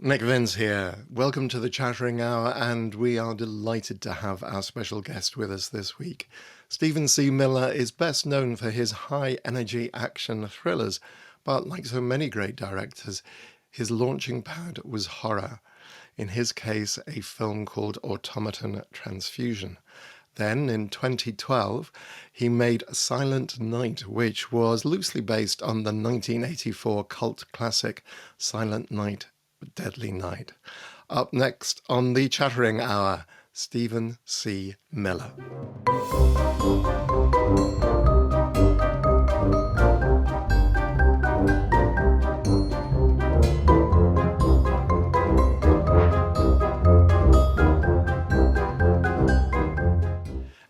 Nick Vince here. Welcome to the Chattering Hour, and we are delighted to have our special guest with us this week. Stephen C. Miller is best known for his high-energy action thrillers, but like so many great directors, his launching pad was horror. In his case, a film called Automaton Transfusion. Then, in 2012, he made Silent Night, which was loosely based on the 1984 cult classic Silent Night, Deadly Night. Up next on the Chattering Hour, Stephen C. Miller.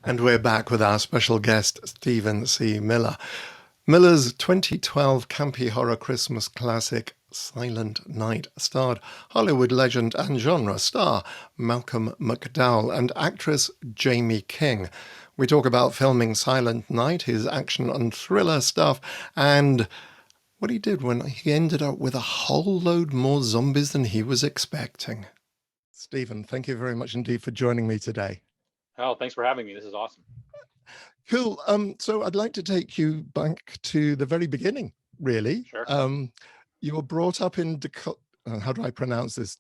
And we're back with our special guest, Stephen C. Miller. Miller's 2012 campy horror Christmas classic, Silent Night, starred Hollywood legend and genre star Malcolm McDowell and actress Jamie King. We talk about filming Silent Night, his action and thriller stuff, and what he did when he ended up with a whole load more zombies than he was expecting. Stephen, thank you very much indeed for joining me today. Oh, thanks for having me. This is awesome. Cool. So I'd like to take you back to the very beginning, really. Sure. You were brought up in how do I pronounce this?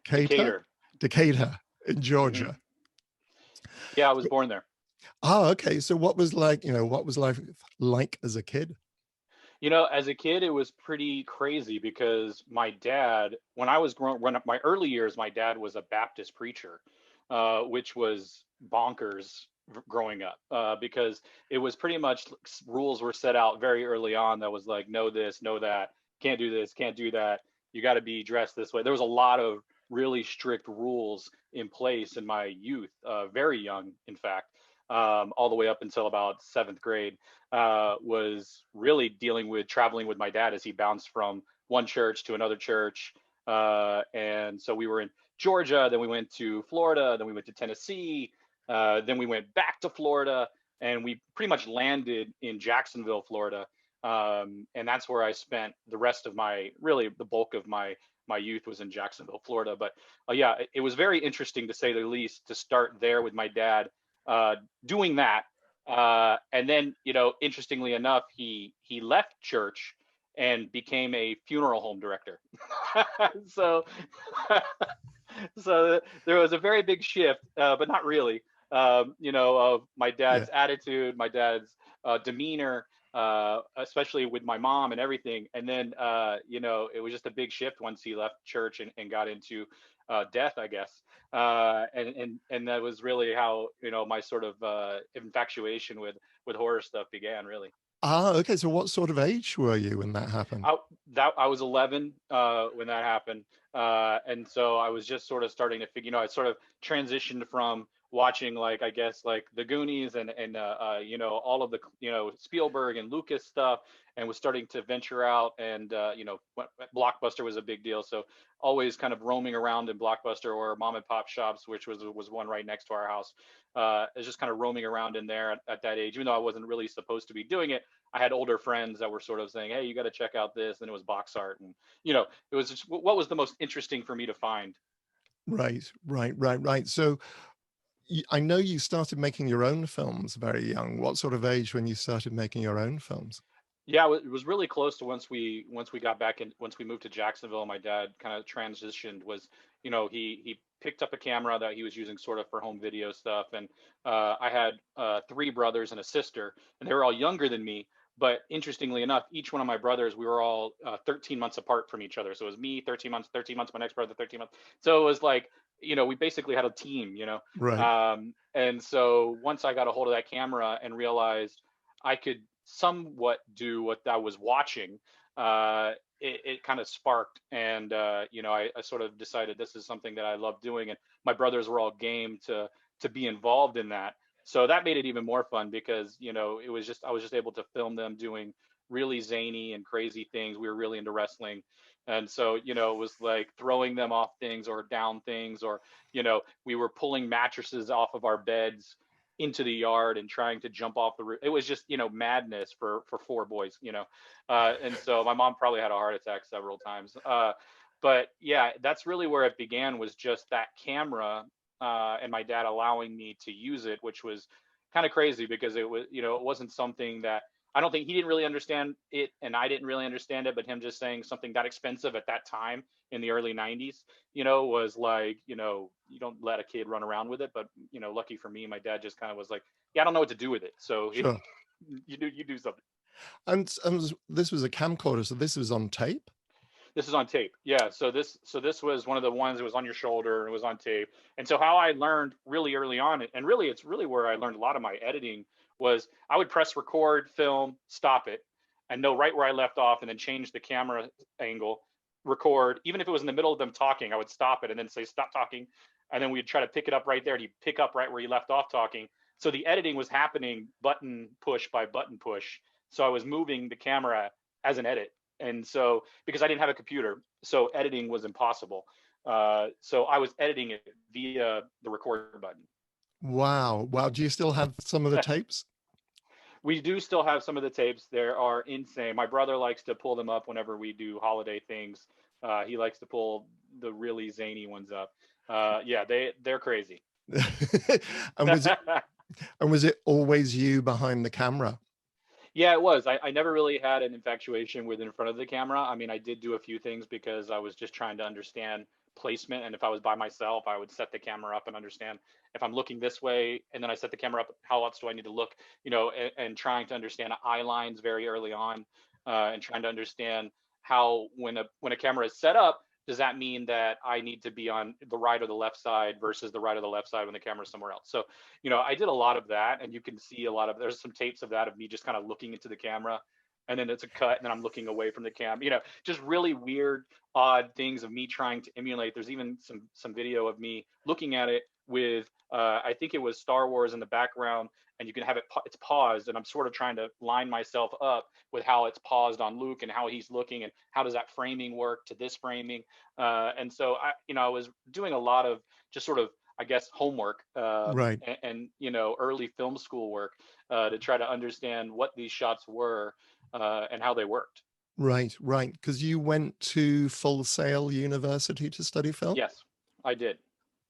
Decatur. Decatur in Georgia. Yeah, I was born there. Oh, okay. So what was life like as a kid? As a kid, it was pretty crazy because my dad, when up my early years, my dad was a Baptist preacher, which was bonkers growing up because it was pretty much rules were set out very early on that was like, no this, no that, can't do this, can't do that. You got to be dressed this way. There was a lot of really strict rules in place in my youth, very young, in fact, all the way up until about seventh grade, was really dealing with traveling with my dad as he bounced from one church to another church. And so we were in Georgia, then we went to Florida, then we went to Tennessee, then we went back to Florida, and we pretty much landed in Jacksonville, Florida. And that's where I spent the rest of the bulk of my youth was in Jacksonville, Florida. But yeah, it was very interesting to say the least to start there with my dad doing that. And then, interestingly enough, he left church and became a funeral home director. so so there was a very big shift, but not really. Of my dad's attitude, my dad's demeanor, especially with my mom and everything. And then, it was just a big shift once he left church and got into death, I guess. And that was really how, my sort of infatuation with horror stuff began, really. Ah, okay. So what sort of age were you when that happened? I was 11 when that happened, and so I was just sort of starting to figure. I sort of transitioned from watching, like, I guess, like the Goonies and all of the Spielberg and Lucas stuff, and was starting to venture out. And Blockbuster was a big deal, so always kind of roaming around in Blockbuster or mom and pop shops, which was one right next to our house. It's just kind of roaming around in there at that age, even though I wasn't really supposed to be doing it. I had older friends that were sort of saying, "Hey, you got to check out this." And it was box art, and it was just what was the most interesting for me to find. Right. So I know you started making your own films very young. What sort of age when you started making your own films? Yeah, it was really close to once we moved to Jacksonville. My dad kind of transitioned. He picked up a camera that he was using sort of for home video stuff, and I had three brothers and a sister, and they were all younger than me. But interestingly enough, each one of my brothers, we were all 13 months apart from each other. So it was me 13 months, my next brother 13 months. So it was like, we basically had a team. Right. And so once I got a hold of that camera and realized I could somewhat do what I was watching, it kind of sparked. And, I sort of decided this is something that I love doing. And my brothers were all game to be involved in that. So that made it even more fun because, I was just able to film them doing really zany and crazy things. We were really into wrestling. And so, it was like throwing them off things or down things, or, we were pulling mattresses off of our beds into the yard and trying to jump off the roof. It was just, madness for four boys. And so my mom probably had a heart attack several times. But yeah, that's really where it began, was just that camera, and my dad allowing me to use it, which was kind of crazy because it was, it wasn't something that, I don't think he didn't really understand it, and I didn't really understand it, but him just saying something that expensive at that time in the early 90s, was like, you don't let a kid run around with it. But, lucky for me, my dad just kind of was like, yeah, I don't know what to do with it. So Sure. you do something. And this was a camcorder, so this was on tape? This is on tape. Yeah. So this was one of the ones that was on your shoulder and it was on tape. And so how I learned really early on, and really it's really where I learned a lot of my editing, was I would press record, film, stop it, and know right where I left off, and then change the camera angle, record. Even if it was in the middle of them talking, I would stop it and then say stop talking, and then we'd try to pick it up right there, and he'd pick up right where you left off talking. So the editing was happening button push by button push. So I was moving the camera as an edit. And so, because I didn't have a computer, so editing was impossible. So I was editing it via the record button. Wow. Wow. Do you still have some of the tapes? We do still have some of the tapes. There are insane. My brother likes to pull them up whenever we do holiday things. He likes to pull the really zany ones up. Yeah, they're crazy. And was it and was it always you behind the camera? Yeah, it was. I never really had an infatuation with in front of the camera. I mean, I did do a few things because I was just trying to understand placement. And if I was by myself, I would set the camera up and understand if I'm looking this way, and then I set the camera up, how else do I need to look, and trying to understand eye lines very early on, and trying to understand how, when a camera is set up, does that mean that I need to be on the right or the left side versus the right or the left side when the camera's somewhere else? So, I did a lot of that, and you can see a lot of, there's some tapes of that, of me just kind of looking into the camera, and then it's a cut, and then I'm looking away from the cam. Just really weird, odd things of me trying to emulate. There's even some video of me looking at it with, I think it was Star Wars in the background, and you can have it's paused, and I'm sort of trying to line myself up with how it's paused on Luke and how he's looking, and how does that framing work to this framing. And so I was doing a lot of just sort of, I guess, homework, Right. and early film school work, to try to understand what these shots were, and how they worked. Right, right. Because you went to Full Sail University to study film? Yes, I did.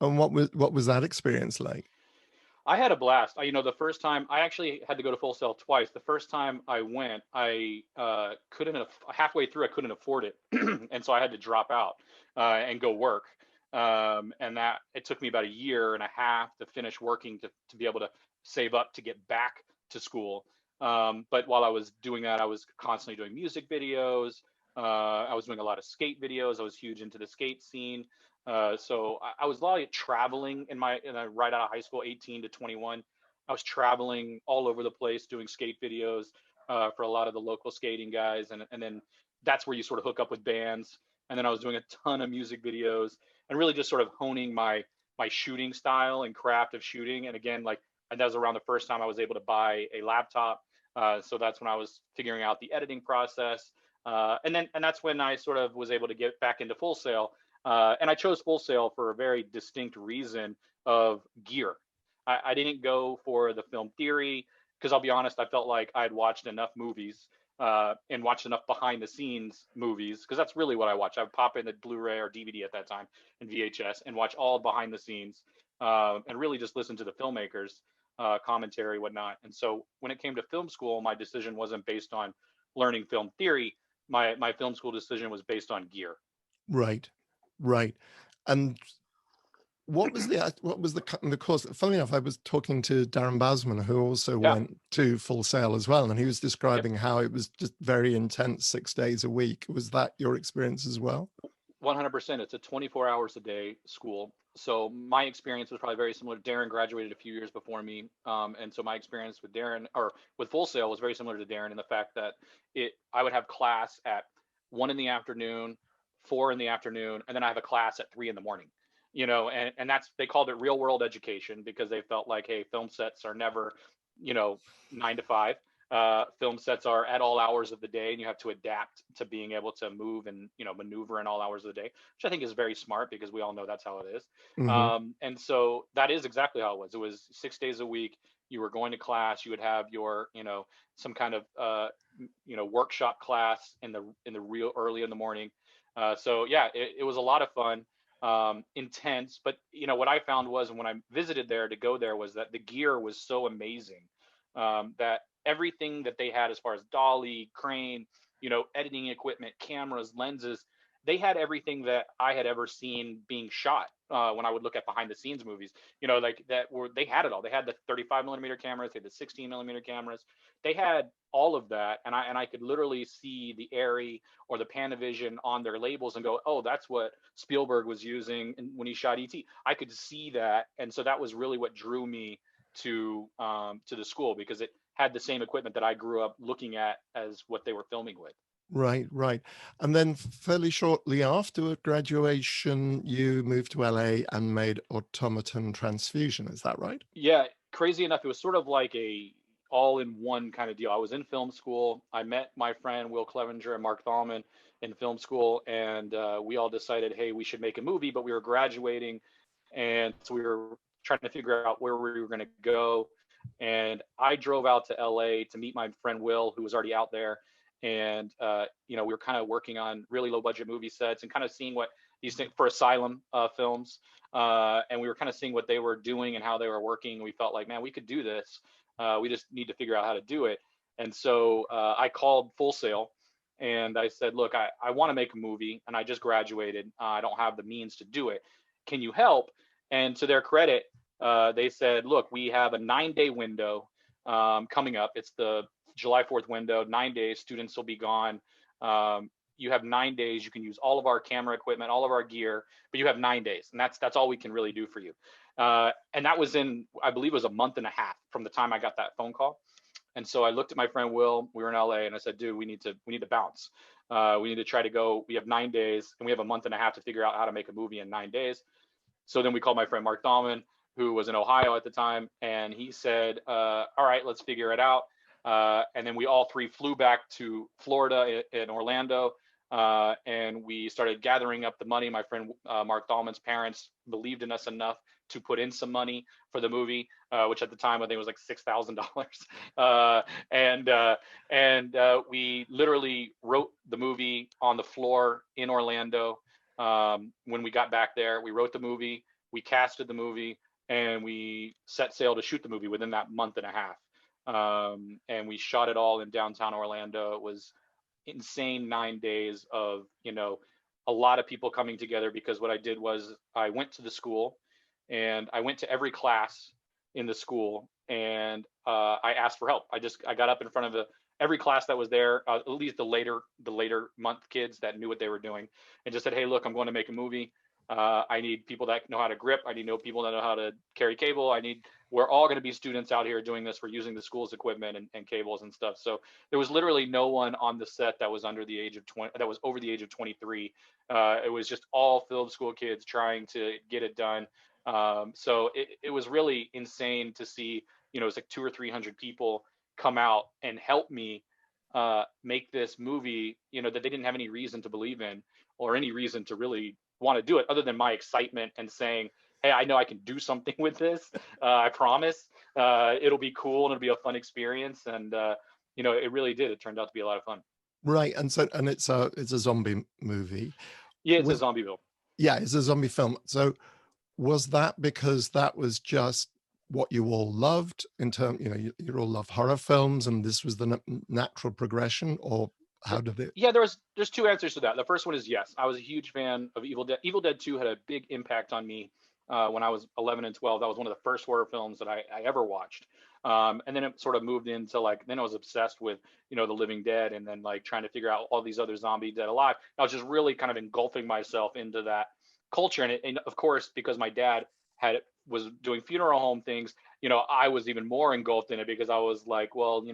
And what was that experience like? I had a blast. The first time I actually had to go to Full Sail twice. The first time I went, I couldn't halfway through, I couldn't afford it, and so I had to drop out, and go work. And that it took me about a year and a half to finish working, to be able to save up to get back to school. But while I was doing that, I was constantly doing music videos. I was doing a lot of skate videos. I was huge into the skate scene. So I was a lot of traveling right out of high school, 18 to 21. I was traveling all over the place doing skate videos, for a lot of the local skating guys, and then that's where you sort of hook up with bands. And then I was doing a ton of music videos, and really just sort of honing my shooting style and craft of shooting. And again, and that was around the first time I was able to buy a laptop. So that's when I was figuring out the editing process. And that's when I sort of was able to get back into Full Sail. And I chose Full Sail for a very distinct reason of gear. I didn't go for the film theory because, I'll be honest, I felt like I'd watched enough movies, and watched enough behind the scenes movies, because that's really what I watch. I would pop in the Blu-ray or DVD at that time, and VHS, and watch all behind the scenes, and really just listen to the filmmakers, commentary, whatnot. And so when it came to film school, my decision wasn't based on learning film theory. My film school decision was based on gear. Right, right. And what was the course? Funnily enough, I was talking to Darren Basman, who also Yeah. went to Full Sail as well, and he was Yep. describing how it was just very intense, 6 days a week. Was that your experience as well? 100%. It's a 24 hours a day school. So my experience was probably very similar. Darren graduated a few years before me. And so my experience with Darren, or with Full Sail, was very similar to Darren in the fact that I would have class at 1 in the afternoon, 4 in the afternoon, and then I have a class at 3 in the morning. And they called it real world education because they felt like, hey, film sets are never, 9 to 5. Film sets are at all hours of the day, and you have to adapt to being able to move and maneuver in all hours of the day, which I think is very smart because we all know that's how it is. Hmm. And so that is exactly how it was. It was 6 days a week. You were going to class. You would have your some kind of workshop class in the real early in the morning. So yeah, it was a lot of fun, intense. But what I found was when I visited there to go there was that the gear was so amazing, that everything that they had as far as dolly, crane, editing equipment, cameras, lenses, they had everything that I had ever seen being shot. When I would look at behind the scenes movies, like that were they had it all. They had the 35 millimeter cameras, they had the 16 millimeter cameras, they had all of that, and I could literally see the Airy or the Panavision on their labels and go, oh, that's what Spielberg was using when he shot ET. I could see that, and so that was really what drew me to the school, because it had the same equipment that I grew up looking at as what they were filming with. Right, right. And then fairly shortly after graduation, you moved to LA and made Automaton Transfusion. Is that right? Yeah, crazy enough, it was sort of like a all in one kind of deal. I was in film school. I met my friend Will Clevenger and Mark Thalman in film school, and we all decided, hey, we should make a movie. But we were graduating, and so we were trying to figure out where we were going to go. And I drove out to LA to meet my friend Will, who was already out there. And we were kind of working on really low budget movie sets and kind of seeing what these things for Asylum films, and we were kind of seeing what they were doing and how they were working. We felt like, man, we could do this. We just need to figure out how to do it. And so I called Full Sail and I said, look, I want to make a movie and I just graduated. I don't have the means to do it. Can you help? And to their credit, they said, look, we have a 9-day window coming up. It's the July 4th window, 9 days, students will be gone. You have 9 days. You can use all of our camera equipment, all of our gear, but you have 9 days, and that's all we can really do for you. And that was in, I believe, it was a month and a half from the time I got that phone call. And so I looked at my friend Will. We were in LA, and I said, "Dude, we need to bounce. We need to try to go. We have 9 days, and we have a month and a half to figure out how to make a movie in 9 days." So then we called my friend Mark Dahlman, who was in Ohio at the time, and he said, "All right, let's figure it out." And then we all three flew back to Florida in Orlando, and we started gathering up the money. My friend Mark Dahlman's parents believed in us enough to put in some money for the movie, which at the time I think was like $6,000. And we literally wrote the movie on the floor in Orlando. When we got back there, we wrote the movie, we casted the movie, and we set sail to shoot the movie within that month and a half. And we shot it all in downtown Orlando. It was insane 9 days of, a lot of people coming together, because what I did was I went to the school and I went to every class in the school, and I asked for help. I got up in front of every class that was there, at least the later month kids that knew what they were doing, and just said, hey, look, I'm going to make a movie. I need people that know how to grip. I need people that know how to carry cable. We're all going to be students out here doing this. We're using the school's equipment and cables and stuff. So there was literally no one on the set that was under the age of 20, that was over the age of 23. It was just all film school kids trying to get it done. So it was really insane to see, it was like 200 or 300 people come out and help me make this movie, that they didn't have any reason to believe in or any reason to really want to do it, other than my excitement and saying, hey, I know I can do something with this. I promise it'll be cool and it'll be a fun experience. And, it really did. It turned out to be a lot of fun. Right. And it's a zombie movie. Yeah, it's a Was zombie film. Yeah, it's a zombie film. So was that because that was just what you all loved in terms, you all love horror films and this was the natural progression, or how did it? Yeah, there's two answers to that. The first one is yes. I was a huge fan of Evil Dead. Evil Dead 2 had a big impact on me when I was 11 and 12. That was one of the first horror films that I ever watched. And then it sort of moved into then I was obsessed with, The Living Dead, and then trying to figure out all these other zombie Dead Alive. I was just really kind of engulfing myself into that culture. And of course, because my dad was doing funeral home things, I was even more engulfed in it, because I was like, well,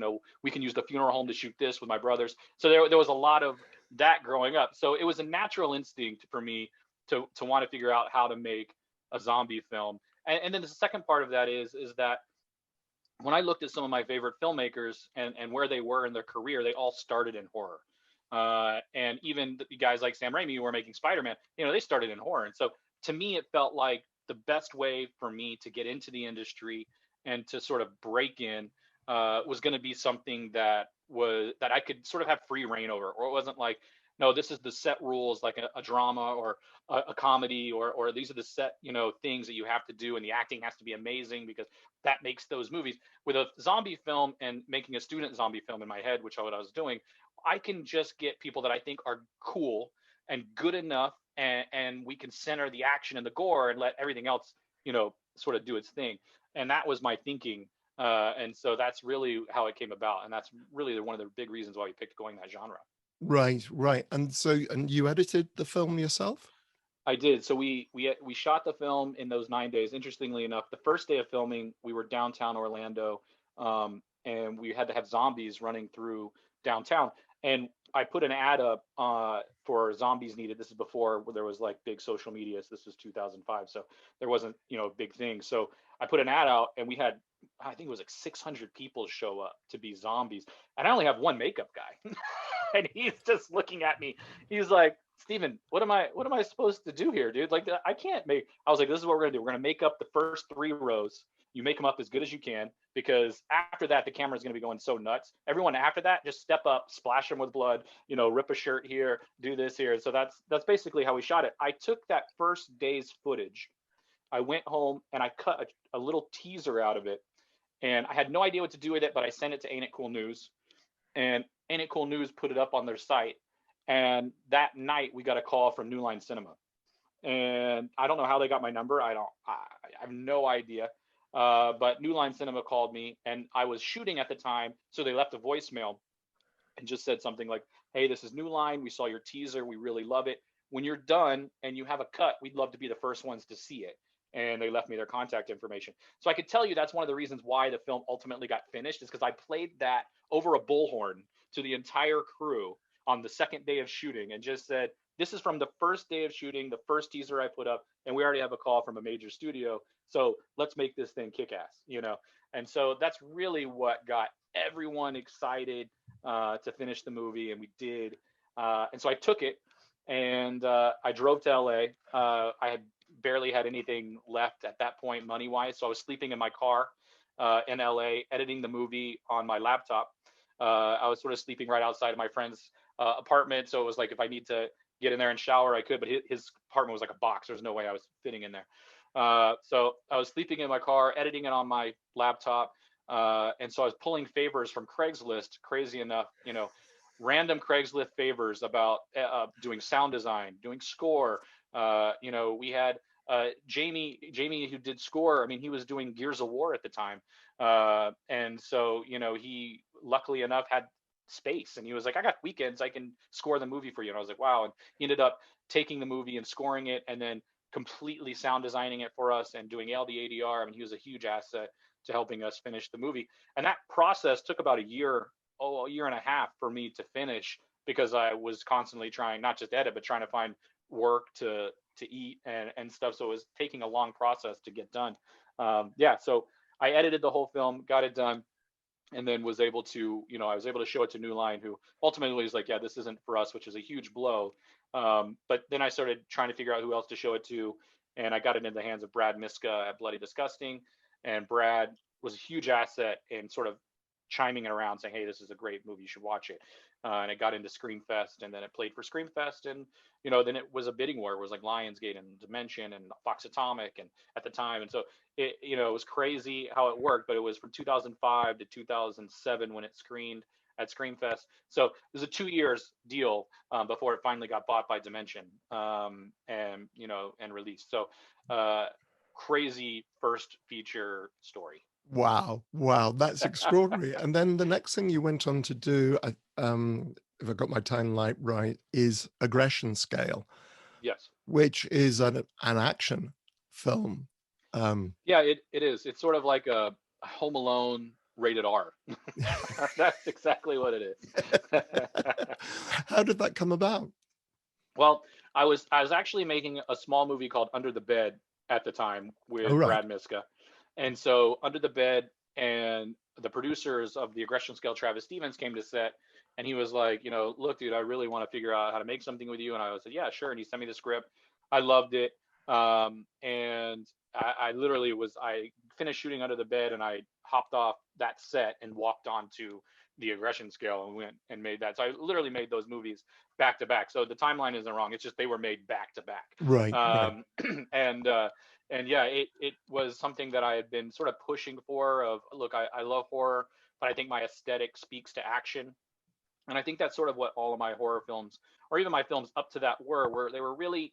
we can use the funeral home to shoot this with my brothers. So there was a lot of that growing up. So it was a natural instinct for me to want to figure out how to make a zombie film. And then the second part of that is that when I looked at some of my favorite filmmakers and where they were in their career, they all started in horror. And even the guys like Sam Raimi, who were making Spider-Man, they started in horror. And so to me, it felt like the best way for me to get into the industry and to sort of break in was going to be something that I could sort of have free reign over, or it wasn't like, no, this is the set rules, like a drama or a comedy, or these are the set, things that you have to do, and the acting has to be amazing because that makes those movies. With a zombie film and making a student zombie film in my head, which is what I was doing, I can just get people that I think are cool and good enough, and we can center the action and the gore and let everything else, sort of do its thing. And that was my thinking. And so that's really how it came about, and that's really one of the big reasons why we picked going that genre. Right, right. And so, and you edited the film yourself? I did. So we shot the film in those 9 days. Interestingly enough, the first day of filming, we were downtown Orlando, and we had to have zombies running through downtown. And I put an ad up for zombies needed. This is before there was like big social media. So this was 2005, so there wasn't a big thing. So I put an ad out, and we had, I think it was like 600 people show up to be zombies, and I only have one makeup guy, and he's just looking at me. He's like, Steven, what am I supposed to do here, dude? Like, I can't make. I was like, this is what we're gonna do. We're gonna make up the first 3 rows. You make them up as good as you can, because after that, the camera's gonna be going so nuts. Everyone after that, just step up, splash them with blood, rip a shirt here, do this here. So that's basically how we shot it. I took that first day's footage. I went home and I cut a little teaser out of it, and I had no idea what to do with it, but I sent it to Ain't It Cool News, and Ain't It Cool News put it up on their site. And that night we got a call from New Line Cinema, and I don't know how they got my number. I have no idea. But New Line Cinema called me, and I was shooting at the time, so they left a voicemail and just said something like, "Hey, this is New Line. We saw your teaser. We really love it. When you're done and you have a cut, we'd love to be the first ones to see it." And they left me their contact information. So I could tell you that's one of the reasons why the film ultimately got finished, is because I played that over a bullhorn to the entire crew on the second day of shooting and just said, "This is from the first day of shooting, the first teaser I put up, and we already have a call from a major studio. So let's make this thing kick ass." And so that's really what got everyone excited to finish the movie, and we did. And so I took it, and I drove to LA. I had barely had anything left at that point, money wise. So I was sleeping in my car in LA, editing the movie on my laptop. I was sort of sleeping right outside of my friend's apartment. So it was like, if I need to get in there and shower, I could, but his apartment was like a box. There's no way I was fitting in there. So I was sleeping in my car, editing it on my laptop. And so I was pulling favors from Craigslist, crazy enough, random Craigslist favors about doing sound design, doing score. We had Jamie, who did score. I mean, he was doing Gears of War at the time. And so, he luckily enough had space, and he was like, "I got weekends, I can score the movie for you." And I was like, wow. And he ended up taking the movie and scoring it, and then completely sound designing it for us and doing all the ADR. I mean, he was a huge asset to helping us finish the movie. And that process took about a year and a half for me to finish, because I was constantly trying, not just edit, but trying to find work to eat and stuff. So it was taking a long process to get done. So I edited the whole film, got it done, and then was able to, I was able to show it to New Line, who ultimately was like, "Yeah, this isn't for us," which is a huge blow. But then I started trying to figure out who else to show it to, and I got it in the hands of Brad Miska at Bloody Disgusting, and Brad was a huge asset in sort of chiming it around, saying, "Hey, this is a great movie, you should watch it." And it got into Screamfest, and then it played for Screamfest, and then it was a bidding war. It was like Lionsgate and Dimension and Fox Atomic, and at the time, and so it was crazy how it worked. But it was from 2005 to 2007 when it screened at Screamfest. So it was a 2 years deal before it finally got bought by Dimension, and released. So crazy first feature story. Wow, wow, that's extraordinary. And then the next thing you went on to do, if I got my timeline right, is Aggression Scale, Yes. which is an action film. Yeah, it is. It's sort of like a Home Alone rated R. That's exactly what it is. How did that come about? Well, I was actually making a small movie called Under the Bed at the time Oh, with right. Brad Miska. And so Under the Bed and the producers of the Aggression Scale, Travis Stevens, came to set, and he was like, "Look, dude, I really want to figure out how to make something with you." And I said, "Yeah, sure." And he sent me the script. I loved it. And I literally I finished shooting Under the Bed, and I hopped off that set and walked on to the aggression scale and went and made that. So I literally made those movies back to back. So the timeline isn't wrong. It's just they were made back to back. Right, right. And and yeah, it was something that I had been sort of pushing for. Of look, I love horror, but I think my aesthetic speaks to action, and I think that's sort of what all of my horror films, or even my films up to that, were they were really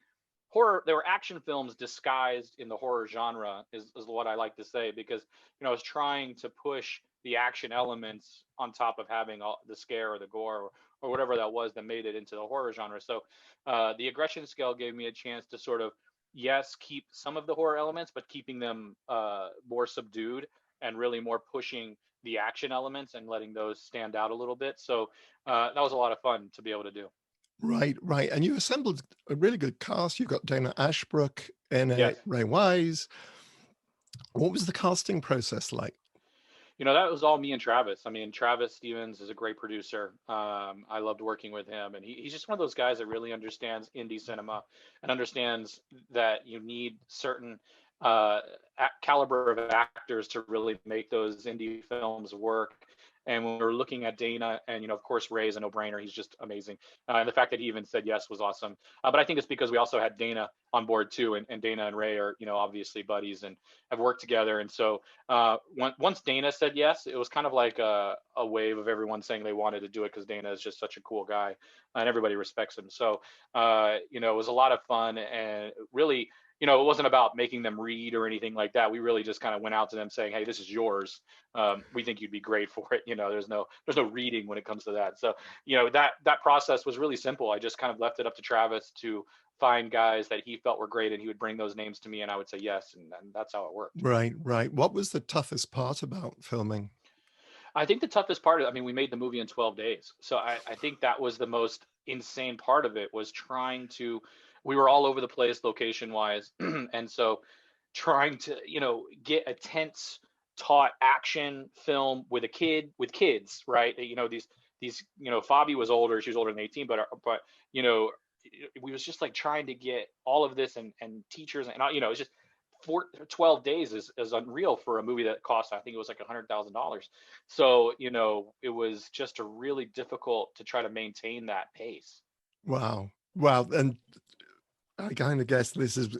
horror. They were action films disguised in the horror genre, is what I like to say, because I was trying to push the action elements on top of having all the scare or the gore, or whatever that was that made it into the horror genre. So the aggression scale gave me a chance to sort of, yes, keep some of the horror elements, but keeping them more subdued and really more pushing the action elements and letting those stand out a little bit. So that was a lot of fun to be able to do. Right, right. And you assembled a really good cast. You've got Dana Ashbrook in Yes. it, Ray Wise. What was the casting process like? That was all me and Travis. I mean, Travis Stevens is a great producer. I loved working with him, and he's just one of those guys that really understands indie cinema and understands that you need certain uh, caliber of actors to really make those indie films work. And when we were looking at Dana, and of course, Ray's a no-brainer. He's just amazing, and the fact that he even said yes was awesome. But I think it's because we also had Dana on board too, and Dana and Ray are obviously buddies and have worked together, and so once Dana said yes, it was kind of like a wave of everyone saying they wanted to do it, because Dana is just such a cool guy and everybody respects him. So, it was a lot of fun, and really, it wasn't about making them read or anything like that. We really just kind of went out to them saying, "Hey, this is yours. We think you'd be great for it." There's no reading when it comes to that. So, that process was really simple. I just kind of left it up to Travis to find guys that he felt were great, and he would bring those names to me, and I would say yes, and that's how it worked. Right, right. What was the toughest part about filming? I think the toughest part, I mean, we made the movie in 12 days. So I think that was the most insane part of it, was trying to, we were all over the place location wise. And so trying to, get a tense, taut action film with a kid, with kids, right? These, Fabi was older, she was older than 18, but, you know, we was just like trying to get all of this, and teachers, and, it's just 12 days is unreal for a movie that cost, I think it was like $100,000. So it was just a really difficult to try to maintain that pace. Wow. Wow. And I kind of guess this is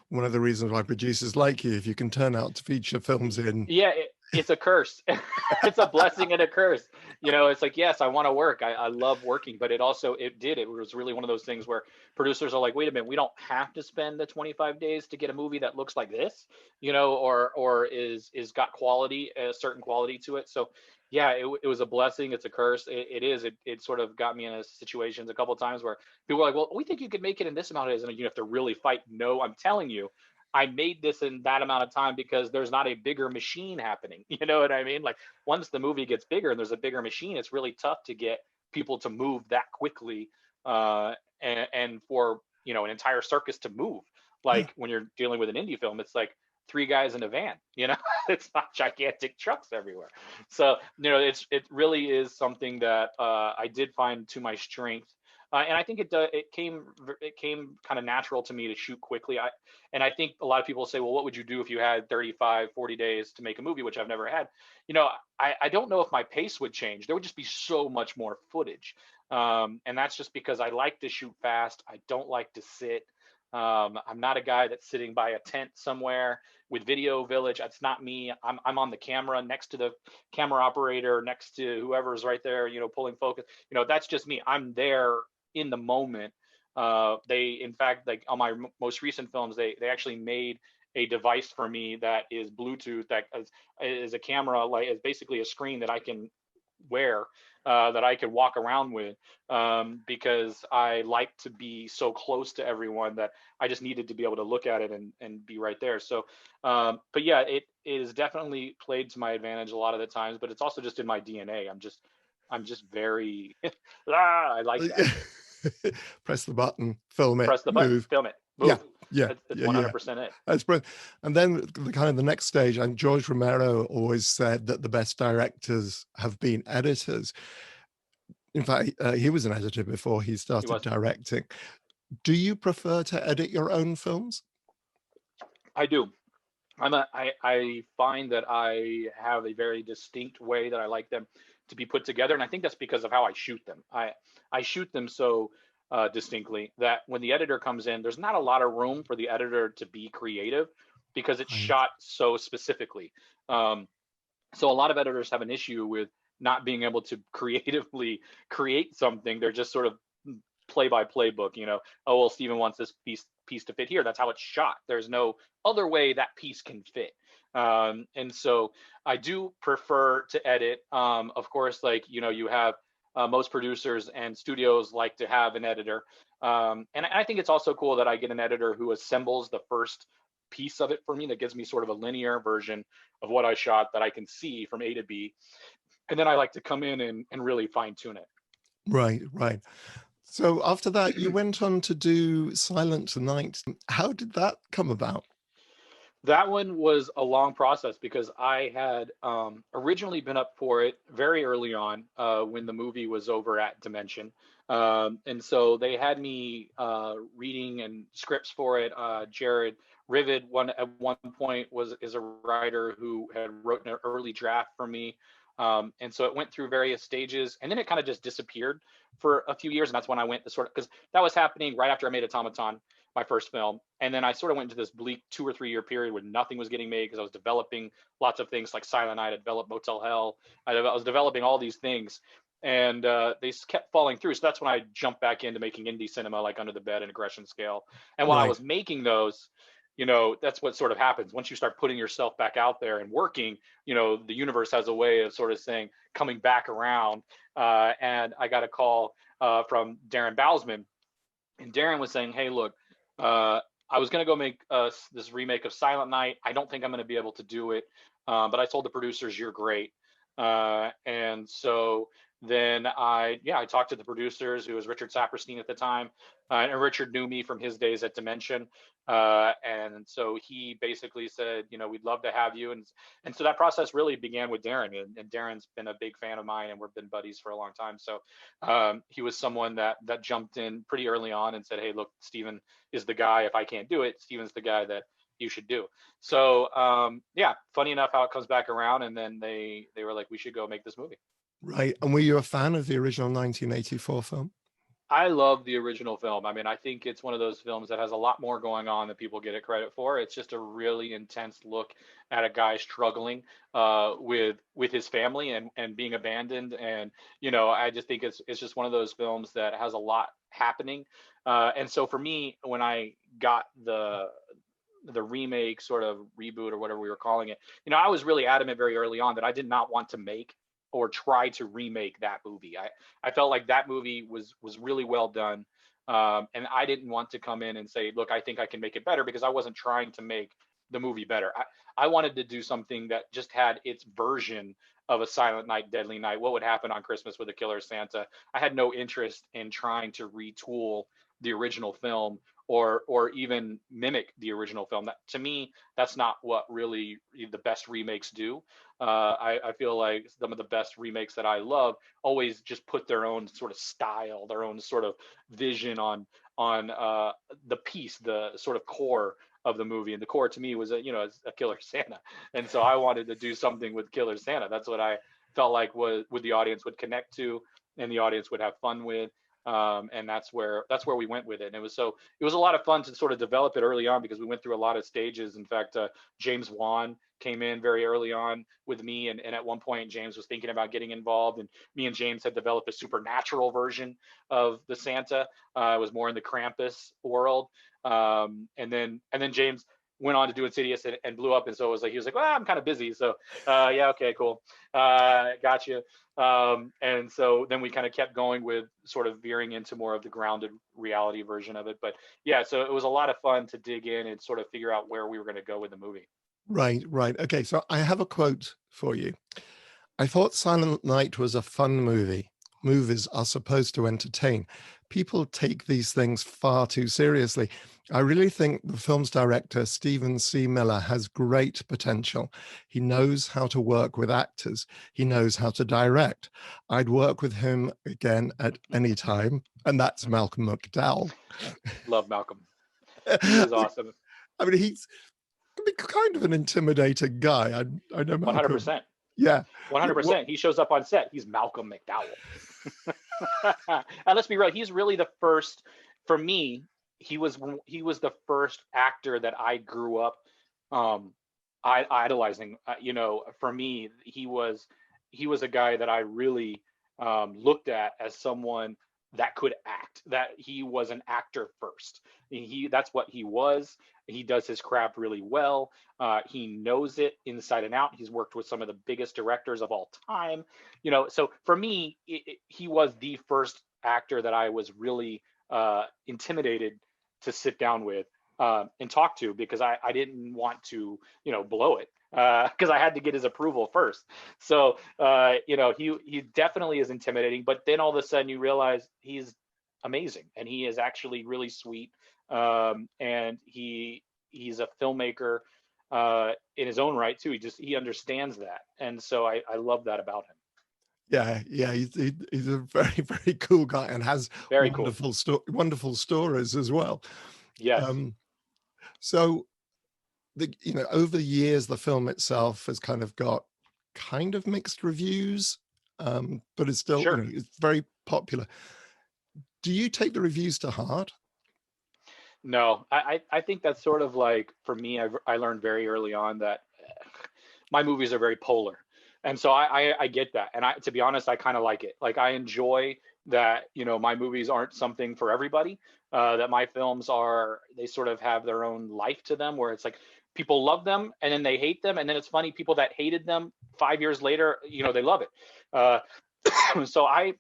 one of the reasons why producers like you, if you can turn out to feature films in. Yeah, it's a curse. It's a blessing and a curse. It's like, yes, I want to work. I love working, but it also, it was really one of those things where producers are like, wait a minute, we don't have to spend the 25 days to get a movie that looks like this, or is got quality, a certain quality to it. So yeah, it was a blessing. It's a curse. It sort of got me in a situations a couple of times where people were like, well, we think you could make it in this amount of days, and you have to really fight. No, I'm telling you, I made this in that amount of time because there's not a bigger machine happening. You know what I mean? Like, once the movie gets bigger and there's a bigger machine, it's really tough to get people to move that quickly, and for an entire circus to move. Yeah. Like, when you're dealing with an indie film, it's like three guys in a van. It's not gigantic trucks everywhere. So it really is something that I did find to my strength. And I think it came kind of natural to me to shoot quickly. I think a lot of people say, well, what would you do if you had 35, 40 days to make a movie, which I've never had. I don't know if my pace would change. There would just be so much more footage. And that's just because I like to shoot fast. I don't like to sit. I'm not a guy that's sitting by a tent somewhere with Video Village. That's not me. I'm on the camera, next to the camera operator, next to whoever's right there, pulling focus. That's just me. I'm there in the moment. They, in fact, like on my most recent films, they actually made a device for me that is Bluetooth, that is a camera, like, is basically a screen that I can wear, that I could walk around with, because I like to be so close to everyone that I just needed to be able to look at it and be right there. So, but yeah, it is definitely played to my advantage a lot of the times, but it's also just in my DNA. I'm just very, I like that. Press the button, film it, Press the button, move. film it, Yeah, move. yeah, It's yeah, yeah. 100% it. That's brilliant. And then the kind of the next stage, and George Romero always said that the best directors have been editors. In fact, he was an editor before he He started was. directing. Do you prefer to edit your own films? I do. I find that I have a very distinct way that I like them to be put together. And I think that's because of how I shoot them. I shoot them so distinctly that when the editor comes in, there's not a lot of room for the editor to be creative because it's Right. shot so specifically. So a lot of editors have an issue with not being able to creatively create something. They're just sort of play by play book, oh, well, Steven wants this piece to fit here. That's how it's shot. There's no other way that piece can fit. And so I do prefer to edit. Of course, like, you have most producers and studios like to have an editor. And I think it's also cool that I get an editor who assembles the first piece of it for me, that gives me sort of a linear version of what I shot that I can see from A to B. And then I like to come in and really fine tune it. Right, right. So after that, you went on to do Silent Night. How did that come about? That one was a long process because I had originally been up for it very early on when the movie was over at Dimension. And so they had me reading and scripts for it. Jared Rivid at one point is a writer who had wrote an early draft for me. And so it went through various stages, and then it kind of just disappeared for a few years. And that's when I went to because that was happening right after I made Automaton, my first film. And then I sort of went into this bleak 2 or 3 year period where nothing was getting made because I was developing lots of things like Silent Night. I developed Motel Hell. I was developing all these things, and they kept falling through. So that's when I jumped back into making indie cinema, like Under the Bed and Aggression Scale. And while I Right. was making those, that's what sort of happens once you start putting yourself back out there and working. The universe has a way of sort of saying, coming back around. And I got a call from Darren Bousman, and Darren was saying, hey, look, I was going to go make this remake of Silent Night. I don't think I'm going to be able to do it. But I told the producers, you're great. And so then I talked to the producers, who was Richard Saperstein at the time. And Richard knew me from his days at Dimension. And so he basically said, we'd love to have you. And so that process really began with Darren. And Darren's been a big fan of mine, and we've been buddies for a long time. So he was someone that jumped in pretty early on and said, hey, look, Steven is the guy. If I can't do it, Steven's the guy that you should do. So funny enough how it comes back around. And then they were like, we should go make this movie. Right. And were you a fan of the original 1984 film? I love the original film. I mean, I think it's one of those films that has a lot more going on than people get it credit for. It's just a really intense look at a guy struggling with his family and being abandoned. And I just think it's just one of those films that has a lot happening. And so for me, when I got the remake, sort of reboot or whatever we were calling it, I was really adamant very early on that I did not want to make or try to remake that movie. I felt like that movie was really well done. And I didn't want to come in and say, look, I think I can make it better, because I wasn't trying to make the movie better. I wanted to do something that just had its version of a Silent Night, Deadly Night. What would happen on Christmas with a Killer Santa? I had no interest in trying to retool the original film or even mimic the original film. That, to me, that's not what really the best remakes do. I feel like some of the best remakes that I love always just put their own sort of style, their own sort of vision on the piece, the sort of core of the movie. And the core to me was a Killer Santa. And so I wanted to do something with Killer Santa. That's what I felt like was what the audience would connect to and the audience would have fun with. And that's where we went with it. And it was a lot of fun to sort of develop it early on, because we went through a lot of stages. In fact, James Wan came in very early on with me, and at one point James was thinking about getting involved, and me and James had developed a supernatural version of the Santa. It was more in the Krampus world, and then James went on to do Insidious and blew up. And so it was like, he was like, well, I'm kind of busy. So yeah, okay, cool. Gotcha. And so then we kind of kept going with sort of veering into more of the grounded reality version of it. But yeah, so it was a lot of fun to dig in and sort of figure out where we were going to go with the movie. Right, right. Okay, so I have a quote for you. I thought Silent Night was a fun movie. Movies are supposed to entertain. People take these things far too seriously. I really think the film's director, Stephen C. Miller, has great potential. He knows how to work with actors. He knows how to direct. I'd work with him again at any time. And that's Malcolm McDowell. Love Malcolm. He was awesome. I mean, he's kind of an intimidating guy. I know Malcolm. 100%. Yeah. Yeah, what? 100%. He shows up on set. He's Malcolm McDowell. And let's be real, he's really the first for me. He was the first actor that I grew up um idolizing. For me, he was a guy that I really looked at as someone that could act, that he was an actor first. That's what he was. He does his craft really well. He knows it inside and out. He's worked with some of the biggest directors of all time. So for me, he was the first actor that I was really intimidated to sit down with and talk to, because I didn't want to blow it, because I had to get his approval first. So he definitely is intimidating, but then all of a sudden you realize he's amazing, and he is actually really sweet, and he's a filmmaker in his own right too. He understands that, and so I love that about him. Yeah, yeah, he's a very, very cool guy and has Very cool. wonderful stories as well. Yes. Um, so over the years, the film itself has kind of got kind of mixed reviews, but it's still, Sure. it's very popular. Do you take the reviews to heart? No, I think that's sort of like, for me, I learned very early on that my movies are very polar. And so I get that. And to be honest, I kind of like it. Like, I enjoy that, my movies aren't something for everybody, that my films they sort of have their own life to them, where it's like people love them and then they hate them. And then it's funny, people that hated them 5 years later, they love it. Uh, so I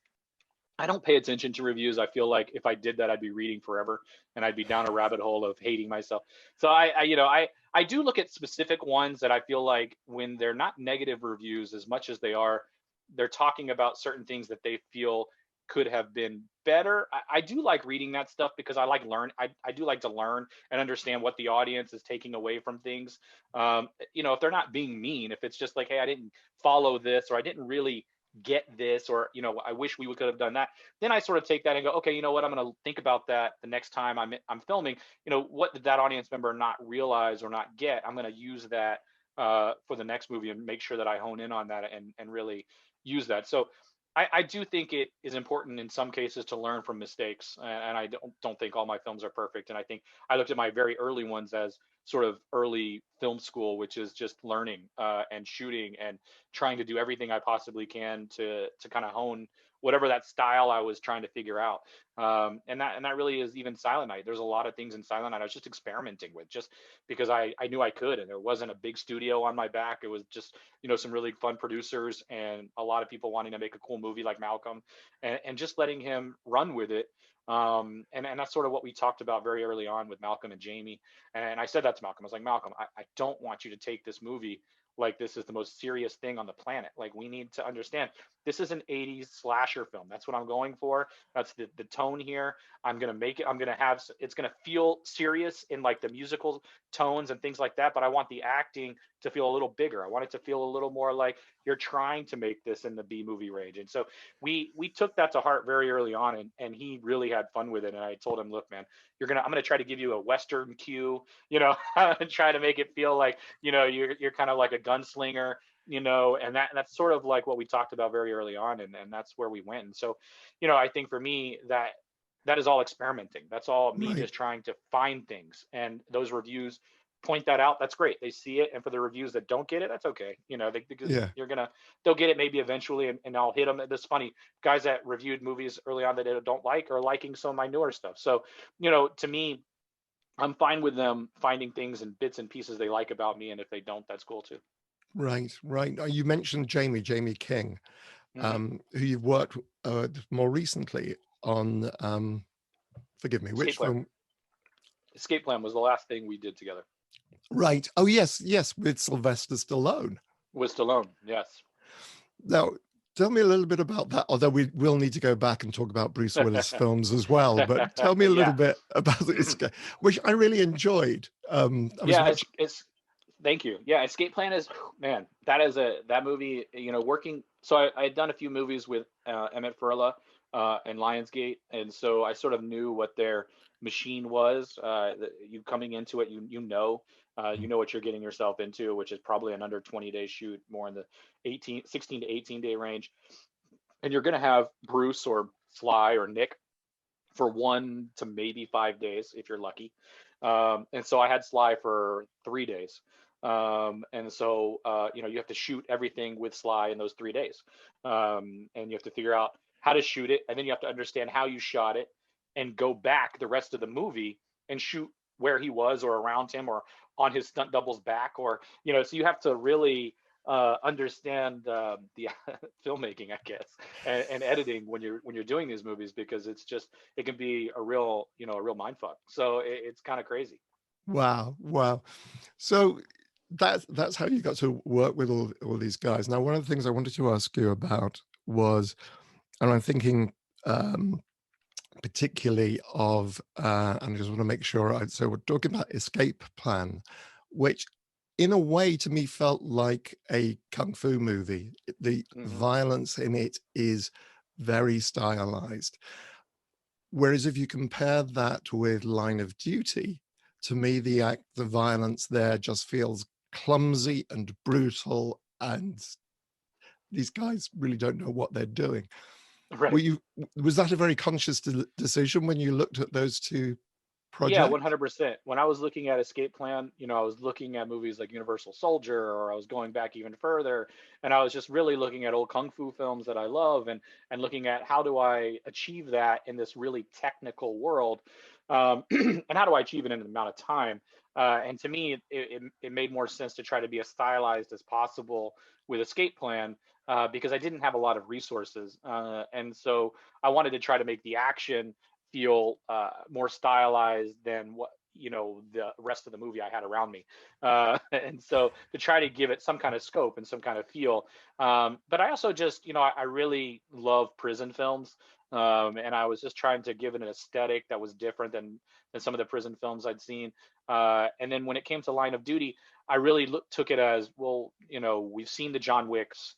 don't pay attention to reviews. I feel like if I did that, I'd be reading forever and I'd be down a rabbit hole of hating myself. So I do look at specific ones that I feel like, when they're not negative reviews as much as they're talking about certain things that they feel could have been better. I do like reading that stuff, because I do like to learn and understand what the audience is taking away from things. If they're not being mean, if it's just like, hey, I didn't follow this, or I didn't really get this, or I wish we could have done that, then I sort of take that and go, okay, you know what, I'm going to think about that the next time I'm filming. What did that audience member not realize or not get? I'm going to use that for the next movie, and make sure that I hone in on that, and really use that. So I do think it is important in some cases to learn from mistakes, and I don't think all my films are perfect. And I think I looked at my very early ones as sort of early film school, which is just learning and shooting and trying to do everything I possibly can to kind of hone whatever that style I was trying to figure out. And that really is even Silent Night. There's a lot of things in Silent Night I was just experimenting with, just because I knew I could, and there wasn't a big studio on my back. It was just some really fun producers and a lot of people wanting to make a cool movie like Malcolm, and just letting him run with it. And that's sort of what we talked about very early on with Malcolm and Jamie. And I said that to Malcolm. I was like, Malcolm, I don't want you to take this movie like this is the most serious thing on the planet. Like, we need to understand, this is an 80s slasher film. That's what I'm going for. That's the tone here. I'm going to make it, it's going to feel serious in like the musical tones and things like that. But I want the acting to feel a little bigger. I want it to feel a little more like you're trying to make this in the B movie range. And so we took that to heart very early on, and he really had fun with it. And I told him, look, man, I'm going to try to give you a Western cue, and try to make it feel like, you're kind of like a gunslinger, and that's sort of like what we talked about very early on. And that's where we went. And so, I think for me, that is all experimenting. That's all me Right. just trying to find things. And those reviews point that out. That's great. They see it. And for the reviews that don't get it, that's okay. Because Yeah. they'll get it maybe eventually, and I'll hit them. That's funny. Guys that reviewed movies early on that they don't like are liking some of my newer stuff. So, to me, I'm fine with them finding things and bits and pieces they like about me. And if they don't, that's cool too. Right. Right. You mentioned Jamie King, Hmm. who you've worked more recently on. Forgive me. Escape Which Plan. film? Escape Plan was the last thing we did together. Right. Oh, yes, yes, with Sylvester Stallone. With Stallone. Yes. Now, tell me a little bit about that. Although we will need to go back and talk about Bruce Willis films as well. But tell me a little Yeah. bit about this guy, which I really enjoyed. I was Yeah. watching. It's Thank you. Yeah, Escape Plan is, man, that movie. Working. So I had done a few movies with Emmett Furla and Lionsgate, and so I sort of knew what their machine was. You coming into it, you know what you're getting yourself into, which is probably an under 20-day shoot, more in the 16 to 18-day range. And you're going to have Bruce or Sly or Nick for 1 to maybe 5 days if you're lucky. And so I had Sly for 3 days. And so you have to shoot everything with Sly in those 3 days, and you have to figure out how to shoot it, and then you have to understand how you shot it, and go back the rest of the movie and shoot where he was or around him or on his stunt double's back, or so you have to really understand the filmmaking, I guess, and editing when you're doing these movies, because it can be a real mind fuck. So it's kind of crazy. Wow, wow. So that's how you got to work with all these guys. Now, one of the things I wanted to ask you about was, and I'm thinking particularly of, and I just want to make sure. So we're talking about Escape Plan, which in a way to me felt like a kung fu movie. The Hmm. violence in it is very stylized. Whereas if you compare that with Line of Duty, to me, the violence there just feels clumsy and brutal, and these guys really don't know what they're doing. Right. Was that a very conscious decision when you looked at those two Yeah, projects? 100%. When I was looking at Escape Plan, I was looking at movies like Universal Soldier, or I was going back even further, and I was just really looking at old kung fu films that I love, and looking at how do I achieve that in this really technical world, and how do I achieve it in an amount of time. And to me, it made more sense to try to be as stylized as possible with Escape Plan, because I didn't have a lot of resources, and so I wanted to try to make the action feel more stylized than what the rest of the movie I had around me, and so to try to give it some kind of scope and some kind of feel. But I also just I really love prison films, and I was just trying to give it an aesthetic that was different than some of the prison films I'd seen. And then when it came to Line of Duty, I really took it as, well, we've seen the John Wicks.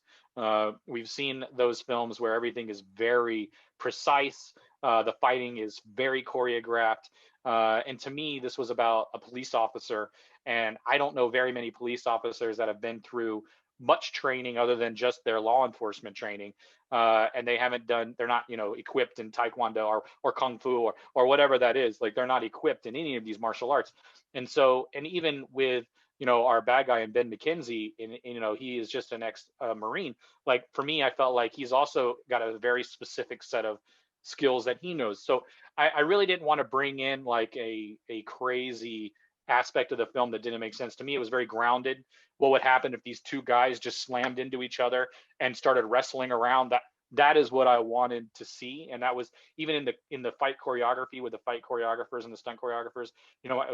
We've seen those films where everything is very precise. The fighting is very choreographed. And to me, this was about a police officer. And I don't know very many police officers that have been through much training other than just their law enforcement training. And they're not, equipped in Taekwondo or Kung Fu or whatever that is. Like, they're not equipped in any of these martial arts. And even with, our bad guy in Ben McKenzie, and he is just an ex Marine. Like, for me, I felt like he's also got a very specific set of skills that he knows. So I really didn't want to bring in like a crazy aspect of the film that didn't make sense to me. It was very grounded. What would happen if these two guys just slammed into each other and started wrestling around? That is what I wanted to see, and that was even in the fight choreography with the fight choreographers and the stunt choreographers.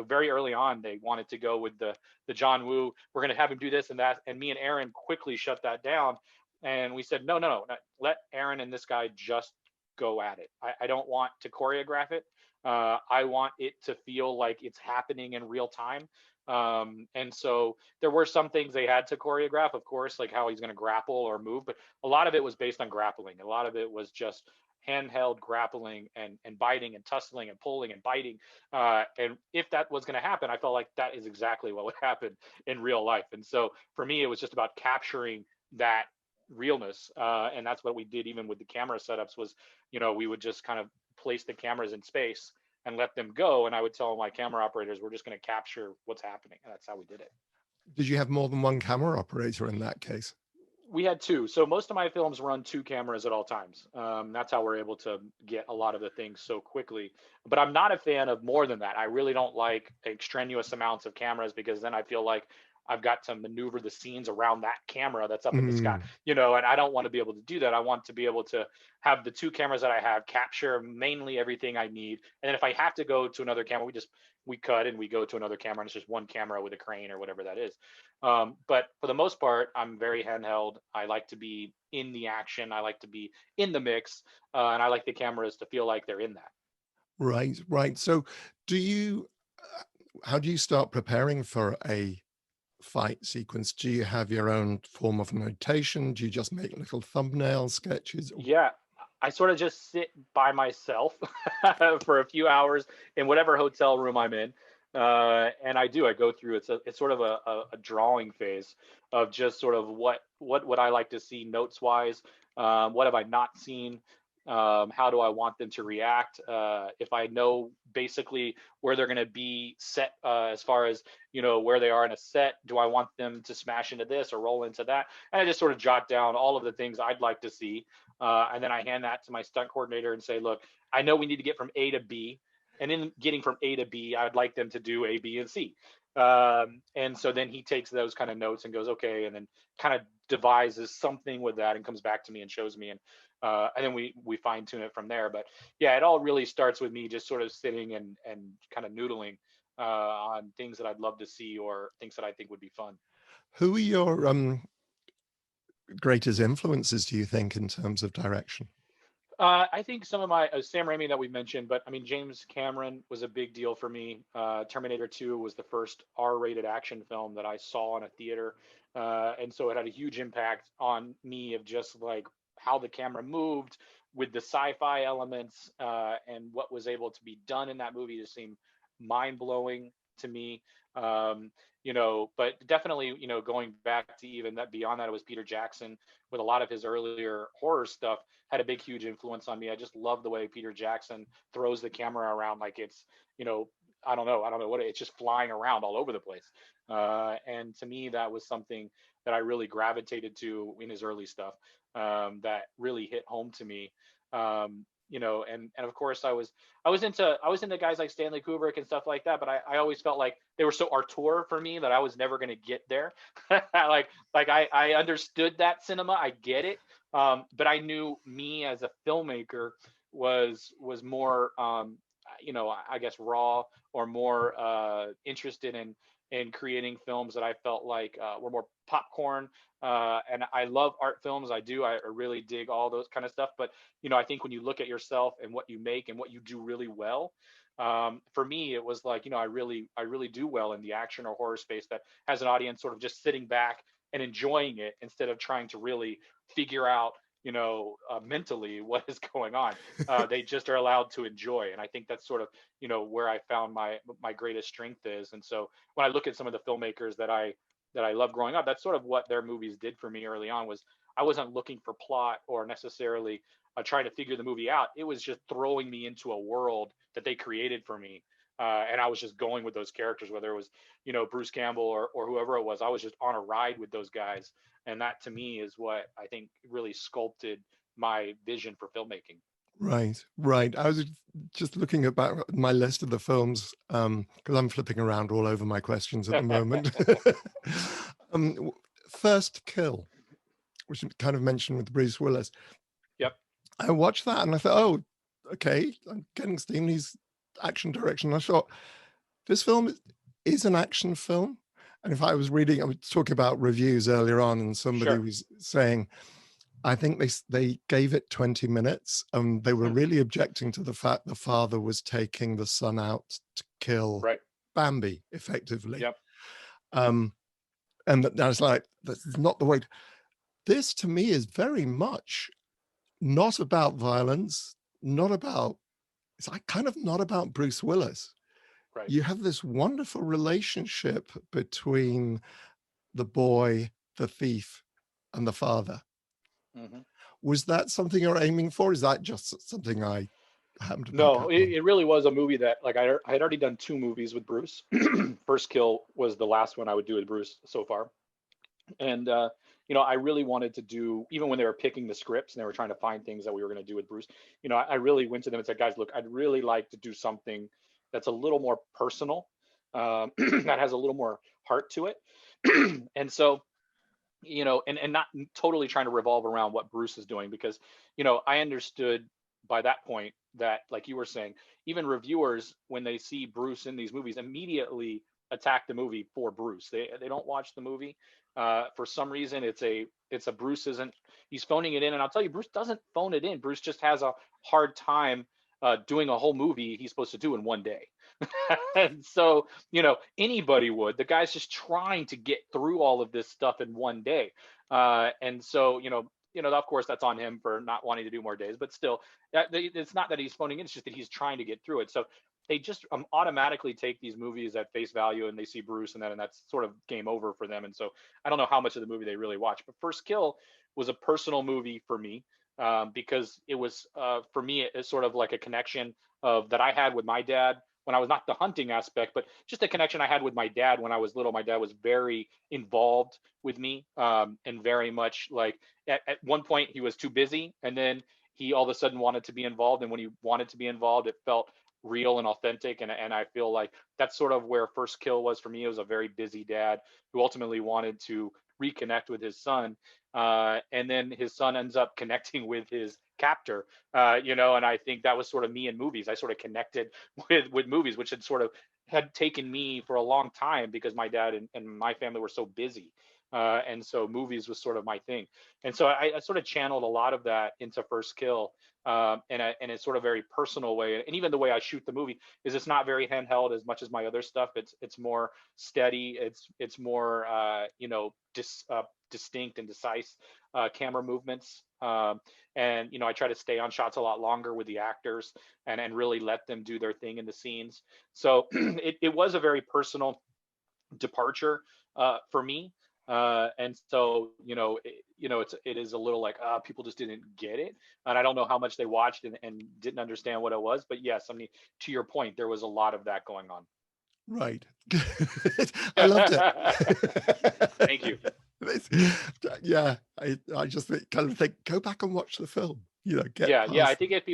Very early on, they wanted to go with the John Woo. We're going to have him do this and that, and me and Aaron quickly shut that down, and we said, no, no, no, let Aaron and this guy just go at it. I don't want to choreograph it. I want it to feel like it's happening in real time. And so there were some things they had to choreograph, of course, like how he's going to grapple or move, but a lot of it was based on grappling. A lot of it was just handheld grappling and biting and tussling and pulling and biting. And if that was going to happen, I felt like that is exactly what would happen in real life. And so for me, it was just about capturing that realness, and that's what we did even with the camera setups. Was we would just kind of place the cameras in space and let them go, and I would tell my camera operators, we're just going to capture what's happening, and that's how we did it. Did you have more than one camera operator in that case? We had two. So most of my films run two cameras at all times. That's how we're able to get a lot of the things so quickly. But I'm not a fan of more than that. I really don't like extraneous amounts of cameras, because then I feel like I've got to maneuver the scenes around that camera that's up in the sky, Mm. and I don't want to be able to do that. I want to be able to have the two cameras that I have capture mainly everything I need. And then if I have to go to another camera, we cut and we go to another camera, and it's just one camera with a crane or whatever that is. But for the most part, I'm very handheld. I like to be in the action. I like to be in the mix, and I like the cameras to feel like they're in that. Right, right. So do you, how do you start preparing for a fight sequence? Do you have your own form of notation? Do you just make little thumbnail sketches? Yeah, I sort of just sit by myself for a few hours in whatever hotel room I'm in. And I go through, it's sort of a drawing phase of just sort of what would I like to see notes wise, what have I not seen, how do I want them to react, if I know basically where they're going to be set, as far as where they are in a set, do I want them to smash into this or roll into that, and I just sort of jot down all of the things I'd like to see, and then I hand that to my stunt coordinator and say, look, I know we need to get from A to B. And in getting from A to B, I'd like them to do A, B, and C. And so then he takes those kind of notes and goes, okay, and then kind of devises something with that and comes back to me and shows me. And then we fine tune it from there. But yeah, it all really starts with me just sort of sitting and kind of noodling on things that I'd love to see or things that I think would be fun. Who are your greatest influences, do you think, in terms of direction? I think some of my Sam Raimi that we mentioned, but I mean James Cameron was a big deal for me. Terminator 2 was the first R-rated action film that I saw in a theater, and so it had a huge impact on me of just like how the camera moved with the sci-fi elements, and what was able to be done in that movie to seem mind-blowing to me. But definitely, going back to even that beyond that, it was Peter Jackson with a lot of his earlier horror stuff had a big, huge influence on me. I just love the way Peter Jackson throws the camera around like it's, I don't know what it's just flying around all over the place. And to me, that was something that I really gravitated to in his early stuff, that really hit home to me. And of course I was into guys like Stanley Kubrick and stuff like that, but I always felt like they were so auteur for me that I was never going to get there. I understood that cinema, I get it, but I knew me as a filmmaker was more, I guess raw or more interested in creating films that I felt like were more popcorn. And I love art films. I do. I really dig all those kind of stuff. But I think when you look at yourself and what you make and what you do really well, for me, it was like I really do well in the action or horror space that has an audience sort of just sitting back and enjoying it instead of trying to really figure out mentally what is going on. They just are allowed to enjoy, and I think that's sort of where I found my greatest strength is. And so when I look at some of the filmmakers that I love growing up, that's sort of what their movies did for me early on. Was I wasn't looking for plot or necessarily trying to figure the movie out. It was just throwing me into a world that they created for me. And I was just going with those characters, whether it was, Bruce Campbell or whoever it was. I was just on a ride with those guys. And that to me is what I think really sculpted my vision for filmmaking. Right, right. I was just looking about my list of the films, because I'm flipping around all over my questions at the moment. First Kill, which you kind of mentioned with Bruce Willis. Yep. I watched that and I thought, oh, okay, I'm getting Stephenie's action direction. I thought, this film is an action film. And if I was talking about reviews earlier on, and somebody Sure. was saying, I think they gave it 20 minutes. They were really objecting to the fact the father was taking the son out to kill Right. Bambi, effectively. Yep. And I was like, that's not the way. This to me is very much not about violence, it's like kind of not about Bruce Willis. Right. You have this wonderful relationship between the boy, the thief, and the father. Hmm. Was that something you're aiming for? Is that just something I happened to pick No, up it, on? it really was a movie that like I had already done two movies with Bruce. First Kill was the last one I would do with Bruce so far. And I really wanted to do, even when they were picking the scripts and they were trying to find things that we were going to do with Bruce, I really went to them and said, guys, look, I'd really like to do something that's a little more personal, that has a little more heart to it. And so, and not totally trying to revolve around what Bruce is doing, because I understood by that point that, like you were saying, even reviewers, when they see Bruce in these movies, immediately attack the movie for Bruce. They don't watch the movie. For some reason, it's a Bruce isn't, he's phoning it in, and I'll tell you, Bruce doesn't phone it in. Bruce just has a hard time doing a whole movie he's supposed to do in one day. And so, anybody would. The guy's just trying to get through all of this stuff in one day. And so, of course, that's on him for not wanting to do more days, but still, it's not that he's phoning in. It's just that he's trying to get through it. So they just automatically take these movies at face value, and they see Bruce, and that's sort of game over for them. And so I don't know how much of the movie they really watch. But First Kill was a personal movie for me, because it was, for me, it's sort of like a connection of that I had with my dad when I was, not the hunting aspect, but just a connection I had with my dad when I was little. My dad was very involved with me, and very much like, at one point he was too busy, and then he all of a sudden wanted to be involved. And when he wanted to be involved, it felt real and authentic. And I feel like that's sort of where First Kill was for me. It was a very busy dad who ultimately wanted to reconnect with his son. And then his son ends up connecting with his captor, and I think that was sort of me in movies. I sort of connected with movies, which had taken me for a long time, because my dad and my family were so busy. And so movies was sort of my thing. And so I sort of channeled a lot of that into First Kill, and it's sort of very personal way. And even the way I shoot the movie is, it's not very handheld as much as my other stuff. It's more steady. It's more distinct and decisive camera movements. And I try to stay on shots a lot longer with the actors, and really let them do their thing in the scenes. So it was a very personal departure for me. And so, it is a little like, people just didn't get it. And I don't know how much they watched and didn't understand what it was. But yes, I mean, to your point, there was a lot of that going on. Right. I loved it. Thank you. Yeah, I just kind of think, go back and watch the film. Get Yeah. I past. think if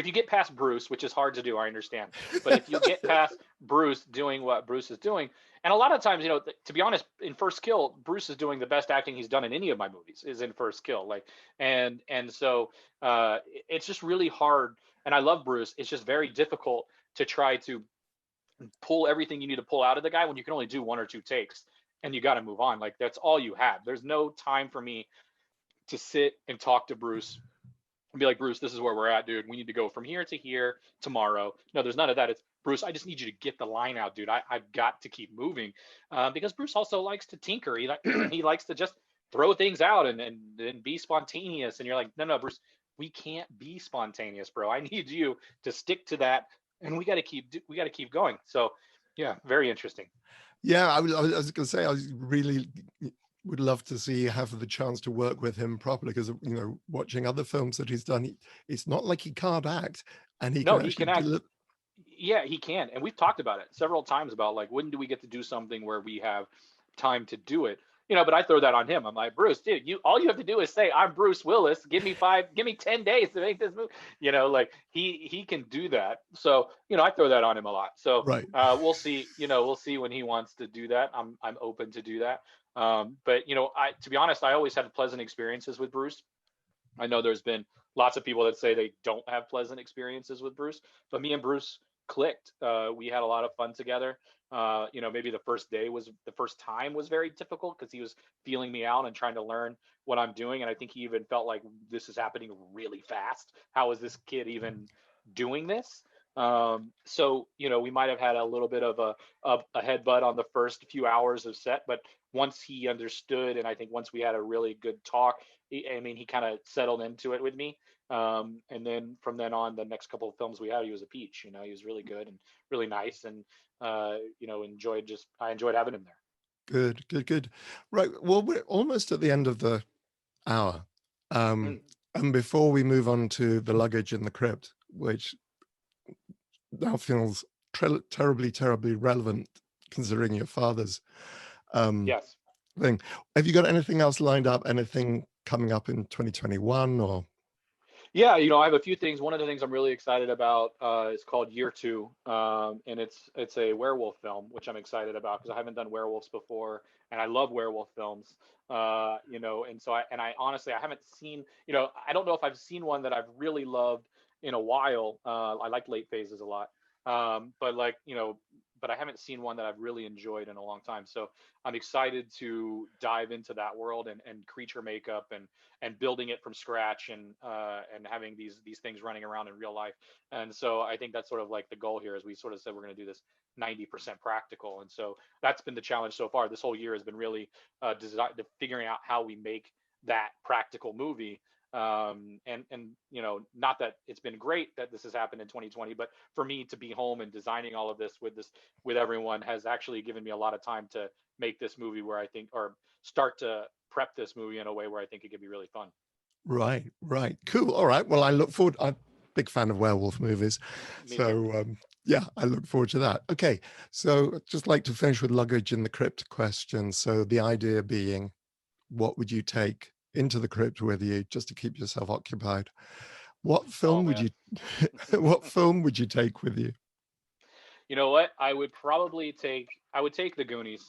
you get past Bruce, which is hard to do, I understand. But if you get past Bruce doing what Bruce is doing, and a lot of times, to be honest, in First Kill, Bruce is doing the best acting he's done in any of my movies, is in First Kill. Like, and so it's just really hard. And I love Bruce. It's just very difficult to try to pull everything you need to pull out of the guy when you can only do one or two takes, and you got to move on. Like, that's all you have. There's no time for me to sit and talk to Bruce and be like, Bruce, this is where we're at, dude. We need to go from here to here tomorrow. No, there's none of that. It's, Bruce, I just need you to get the line out, dude. I've got to keep moving, because Bruce also likes to tinker. He likes to just throw things out and be spontaneous. And you're like, no, Bruce, we can't be spontaneous, bro. I need you to stick to that, and we got to keep going. So, yeah, very interesting. Yeah, I was going to say, I really would love to see, have the chance to work with him properly, because watching other films that he's done, it's not like he can't act, and he No, can he actually can act. deliver. Yeah, he can. And we've talked about it several times about, like, when do we get to do something where we have time to do it? But I throw that on him. I'm like, Bruce, dude, all you have to do is say, I'm Bruce Willis. Give me 10 days to make this movie. Like, he can do that. So, I throw that on him a lot. So, Right. we'll see, we'll see when he wants to do that. I'm open to do that. But, to be honest, I always had pleasant experiences with Bruce. I know there's been lots of people that say they don't have pleasant experiences with Bruce, but me and Bruce clicked. We had a lot of fun together. Maybe the first time was very difficult, because he was feeling me out and trying to learn what I'm doing. And I think he even felt like, this is happening really fast. How is this kid even doing this? So, we might have had a little bit of a headbutt on the first few hours of set, but once he understood, and I think once we had a really good talk, he kind of settled into it with me. And then from then on, the next couple of films we had, he was a peach. He was really good and really nice, and I enjoyed having him there. Good. Right. Well, we're almost at the end of the hour. Mm. And before we move on to the luggage in the crypt, which now feels terribly relevant, considering your father's Yes. thing. Have you got anything else lined up? Anything coming up in 2021 or? Yeah, I have a few things. One of the things I'm really excited about is called Year Two, and it's a werewolf film, which I'm excited about because I haven't done werewolves before, and I love werewolf films. And so I honestly I haven't seen, I don't know if I've seen one that I've really loved in a while. I like Late Phases a lot, but I haven't seen one that I've really enjoyed in a long time. So I'm excited to dive into that world and creature makeup and building it from scratch and having these things running around in real life. And so I think that's sort of like the goal here, as we sort of said we're going to do this 90% practical. And so that's been the challenge so far. This whole year has been really figuring out how we make that practical movie. And you know, not that it's been great that this has happened in 2020, but for me to be home and designing all of this with everyone has actually given me a lot of time to make this movie where I think, or start to prep this movie in a way where I think it could be really fun. Right, right. Cool. All right. Well, I look forward. I'm a big fan of werewolf movies. Me too. So, yeah, I look forward to that. Okay. So, I'd just like to finish with luggage in the crypt question. So, the idea being, what would you take into the crypt with you just to keep yourself occupied? What Oh film would man. you, what film would you take with you? You know what? I would take The Goonies.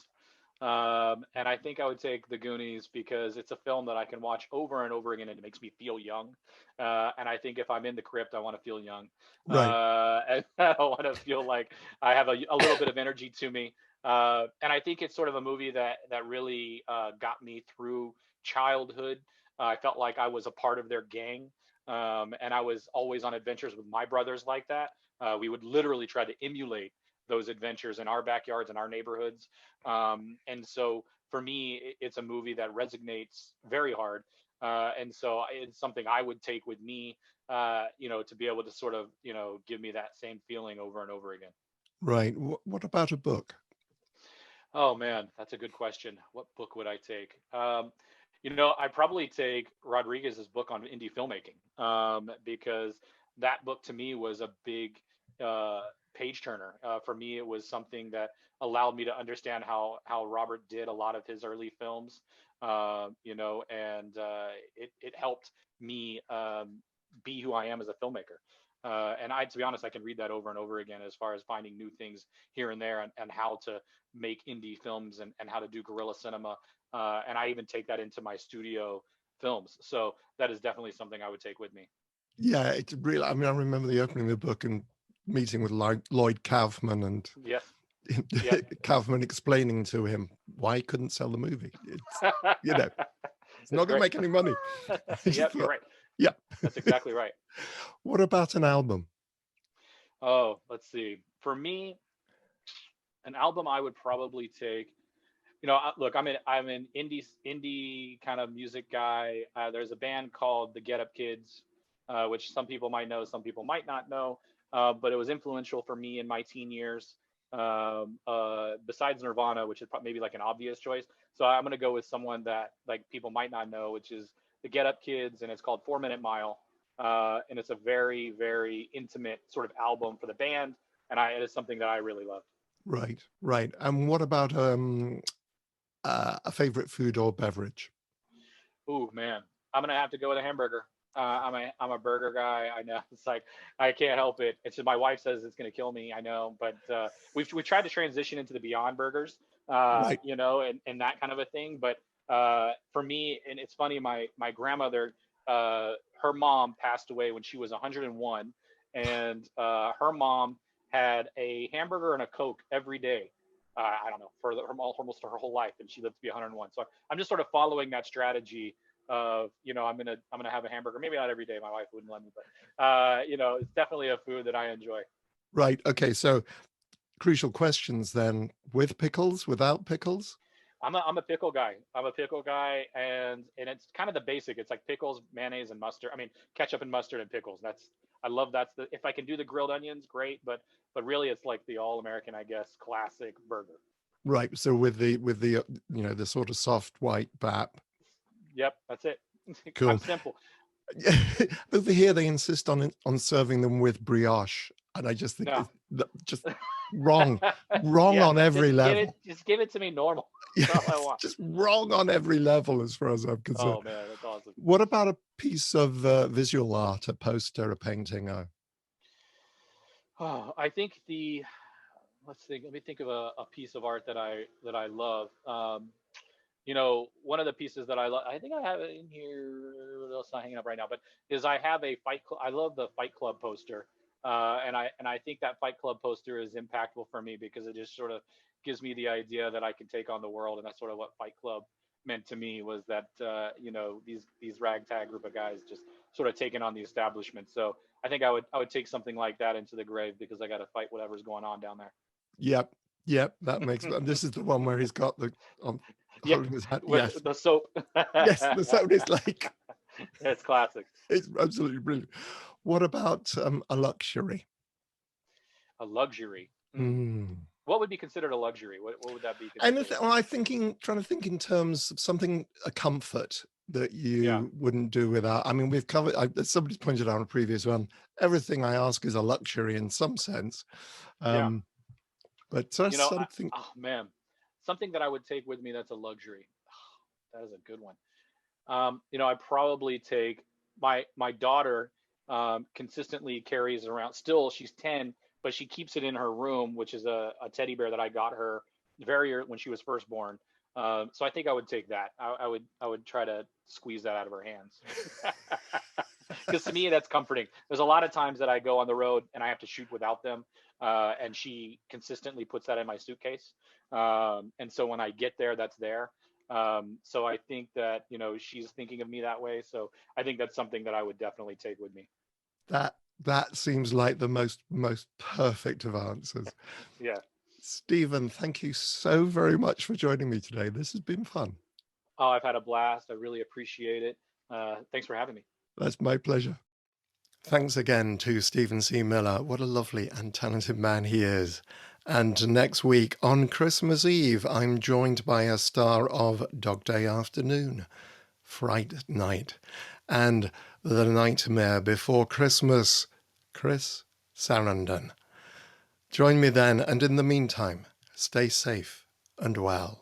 And I think I would take The Goonies because it's a film that I can watch over and over again and it makes me feel young. And I think if I'm in the crypt, I want to feel young. Right. And I want to feel like I have a little bit of energy to me. And I think it's sort of a movie that really got me through childhood. I felt like I was a part of their gang. And I was always on adventures with my brothers like that. We would literally try to emulate those adventures in our backyards and our neighborhoods. And so for me, it's a movie that resonates very hard. And so it's something I would take with me, you know, to be able to sort of, you know, give me that same feeling over and over again. Right. What about a book? Oh man, that's a good question. What book would I take? You know, I'd probably take Rodriguez's book on indie filmmaking, because that book to me was a big uh, page turner. For me, it was something that allowed me to understand how Robert did a lot of his early films. You know, and it helped me be who I am as a filmmaker. And I, to be honest, I can read that over and over again as far as finding new things here and there, and how to make indie films, and how to do guerrilla cinema. And I even take that into my studio films. So that is definitely something I would take with me. Yeah, it's really, I mean, I remember the opening of the book and meeting with Lloyd Kaufman and Yes. Yep. Kaufman explaining to him why he couldn't sell the movie. It's, you know, it's It's not going to great. make any money. I just Yep, you're thought, right. yeah. That's exactly right. What about an album? Oh, let's see. For me, an album I would probably take. You know, look, I'm an indie kind of music guy. There's a band called the Get Up Kids, which some people might know, some people might not know, but it was influential for me in my teen years. Besides Nirvana, which is maybe like an obvious choice, so I'm gonna go with someone that like people might not know, which is the Get Up Kids, and it's called 4 Minute Mile, and it's a very very intimate sort of album for the band, and it is something that I really love. Right, right. And what about a favorite food or beverage? Ooh man, I'm gonna have to go with a hamburger. I'm a burger guy. I know it's like I can't help it. It's just my wife says it's gonna kill me. I know, but we've tried to transition into the Beyond Burgers, Right. you know, and that kind of a thing. But for me, and it's funny, my grandmother, her mom passed away when she was 101, and her mom had a hamburger and a Coke every day. I don't know, for almost her whole life, and she lived to be 101. So I'm just sort of following that strategy of, you know, I'm gonna have a hamburger, maybe not every day, my wife wouldn't let me, but you know, it's definitely a food that I enjoy. Right. Okay. So crucial questions then, with pickles, without pickles? I'm a pickle guy. I'm a pickle guy, and it's kind of the basic. It's like pickles, mayonnaise, and mustard. I mean, ketchup and mustard and pickles. That's I love that's the if I can do the grilled onions, great. But really, it's like the all American, I guess, classic burger. Right. So with the you know, the sort of soft white bap. Yep, that's it. I'm Cool. simple. Over here, they insist on serving them with brioche, and I just think No. it's just wrong, wrong Yeah, on every level. just give it to me normal. Yeah, That's all I it's want. just wrong on every level as far as I'm concerned. Oh man, that's awesome. What about a piece of visual art, a poster, a painting? Oh, I think the let's think. Let me think of a piece of art that I love. You know, one of the pieces that I love. I think I have it in here. What else not hanging up right now? But is I have a Fight Club. I love the Fight Club poster, and I think that Fight Club poster is impactful for me because it just sort of gives me the idea that I can take on the world, and that's sort of what Fight Club meant to me was that you know, these ragtag group of guys just sort of taking on the establishment. So I think I would take something like that into the grave because I got to fight whatever's going on down there. Yep, yep, that makes. And this is the one where he's got the Yeah, holding his hand. with Yes, the soap. yes, the sound is like, It's classic. it's absolutely brilliant. What about a luxury? A luxury. Hmm. What would be considered a luxury? What would that be Anything, considered? well, trying to think in terms of something, a comfort that Yeah, you wouldn't do without. I mean, we've covered, as somebody's pointed out on a previous one, everything I ask is a luxury in some sense. yeah. Um, but just something, Oh man, something that I would take with me that's a luxury. That is a good one. I probably take my daughter. Consistently carries around. Still, she's 10, but she keeps it in her room, which is a teddy bear that I got her when she was first born. So I think I would take that. I would try to squeeze that out of her hands. Because to me that's comforting. There's a lot of times that I go on the road and I have to shoot without them, and she consistently puts that in my suitcase. And so when I get there, that's there. So I think that she's thinking of me that way. So I think that's something that I would definitely take with me. that that seems like the most perfect of answers. Yeah. Stephen, thank you so very much for joining me today. This has been fun. Oh, I've had a blast. I really appreciate it. Thanks for having me. That's my pleasure. Thanks again to Stephen C. Miller. What a lovely and talented man he is. And next week on Christmas Eve, I'm joined by a star of Dog Day Afternoon, Fright Night, and The Nightmare Before Christmas, Chris Sarandon. Join me then, and in the meantime, stay safe and well.